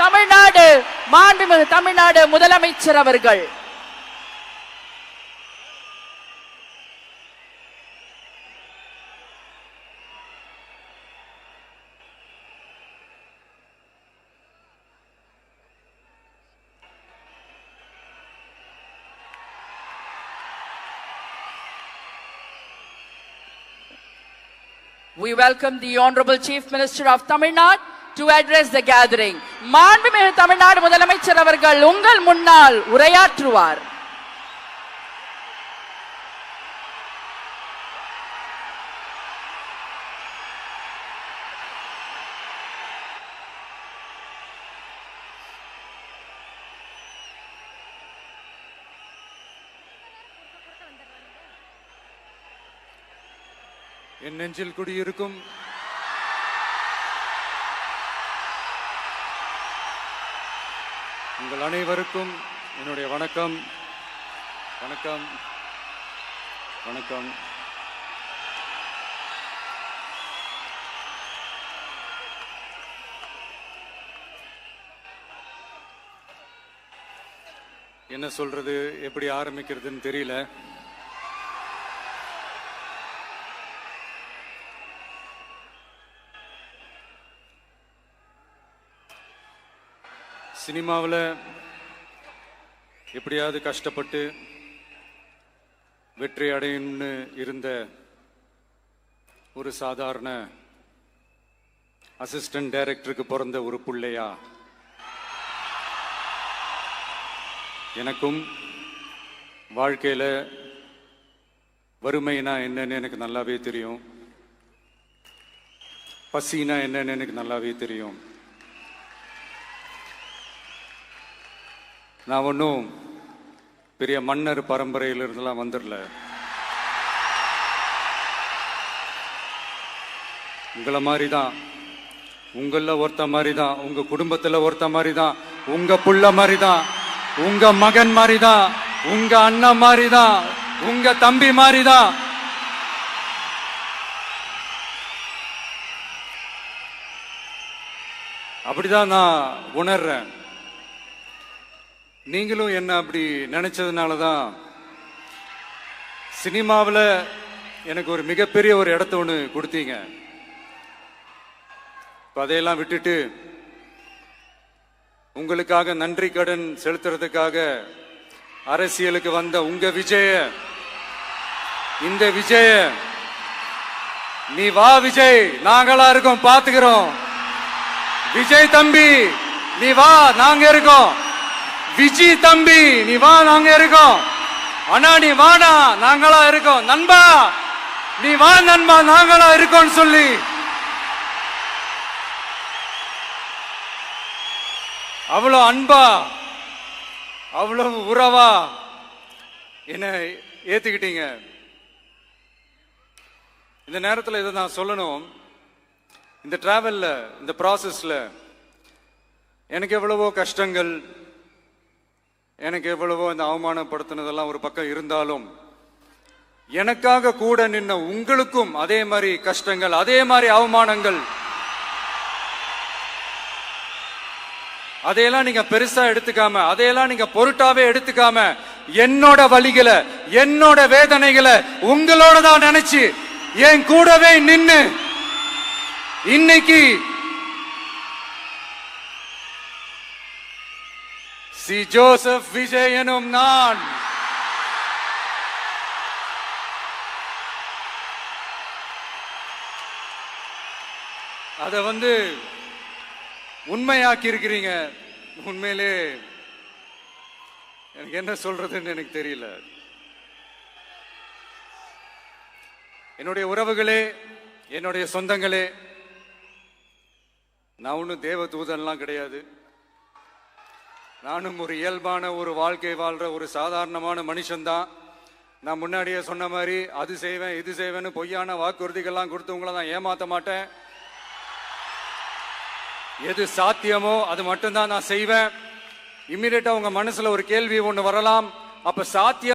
தமிழ்நாடு மாண்புமிகு தமிழ்நாடு முதலமைச்சர் அவர்கள். We welcome the Honorable Chief Minister of Tamil Nadu to address the gathering. மாண்புமிகு தமிழ்நாடு முதலமைச்சர் அவர்கள் உங்கள் முன்னால் உரையாற்றுவார். என் நெஞ்சில் குடியிருக்கும் உங்கள் அனைவருக்கும் என்னுடைய வணக்கம். வணக்கம் வணக்கம். என்ன சொல்றது, எப்படி ஆரம்பிக்கிறதுன்னு தெரியல. சினிமாவில் எப்படியாவது கஷ்டப்பட்டு வெற்றி அடையணும்னு இருந்த ஒரு சாதாரண அசிஸ்டன்ட் டைரக்டருக்கு பிறந்த ஒரு பிள்ளையா எனக்கும் வாழ்க்கையில் வறுமைனா என்னன்னு எனக்கு நல்லாவே தெரியும், பசினா என்னன்னு எனக்கு நல்லாவே தெரியும். நான் ஒன்றும் பெரிய மன்னர் பரம்பரையிலிருந்துலாம் வந்துடல. உங்களை மாதிரி தான், உங்களில் ஒருத்த மாதிரி தான், உங்க குடும்பத்தில் ஒருத்த மாதிரி தான், உங்க புள்ள மாதிரி தான், உங்க மகன் மாதிரி தான், உங்க அண்ணன் மாதிரி தான், உங்க தம்பி மாதிரி தான். அப்படிதான் நான் உணர்றேன். நீங்களும் என்ன அப்படி நினைச்சதுனால தான் சினிமாவில் எனக்கு ஒரு மிகப்பெரிய ஒரு இடத்த ஒன்று கொடுத்தீங்க. அதையெல்லாம் விட்டுட்டு உங்களுக்காக நன்றி கடன் செலுத்துறதுக்காக அரசியலுக்கு வந்த உங்க விஜய, இந்த விஜய, நீ வா விஜய், நாங்களா இருக்கோம், பாத்துக்கிறோம். விஜய் தம்பி நீ வா, நாங்க இருக்கோம். விஜி தம்பி நீ வா, நாங்க இருக்கோம். அண்ணா நீ வாடா, நாங்களா இருக்கோம். நண்பா நீ வா நண்பா, நாங்களா இருக்கோம் சொல்லி அவ்வளவு அன்பா, அவ்வளவு உறவா என்ன ஏத்துக்கிட்டீங்க. இந்த நேரத்தில் இதை நான் சொல்லணும். இந்த டிராவல்ல, இந்த ப்ராசஸ்ல எனக்கு எவ்வளவோ கஷ்டங்கள், எனக்கு எவ்வளவோ இந்த அவமானப்படுத்தினதெல்லாம் ஒரு பக்கம் இருந்தாலும் எனக்காக கூட நின்ன உங்களுக்கும் அதே மாதிரி கஷ்டங்கள், அதே மாதிரி அவமானங்கள், அதையெல்லாம் நீங்க பெருசா எடுத்துக்காம, அதையெல்லாம் நீங்க பொருட்டாவே எடுத்துக்காம, என்னோட வலிகளை, என்னோட வேதனைகளை உங்களோட தான் நினைச்சு என் கூடவே நின்னு இன்னைக்கு சி ஜோசப் விஜய் எனும் நான் அத உண்மையாக்கி இருக்கிறீங்க. உண்மையிலே எனக்கு என்ன சொல்றதுன்னு எனக்கு தெரியல. என்னுடைய உறவுகளே, என்னுடைய சொந்தங்களே, நான் ஒன்றும் தேவ தூதன்லாம் கிடையாது. நானும் ஒரு இயல்பான ஒரு வாழ்க்கை வாழ்ற ஒரு சாதாரணமான மனுஷன்தான். நான் முன்னாடியே சொன்ன மாதிரி அது செய்வேன் இது செய்வேன்னு பொய்யான வாக்குறுதிகள்லாம் கொடுத்தவங்கள நான் ஏமாத்த மாட்டேன். எது சாத்தியமோ அது மட்டும்தான் நான் செய்வேன். இம்மிடியேட்டா உங்க மனசுல ஒரு கேள்வி ஒண்ணு வரலாம், அப்ப சாத்தியம்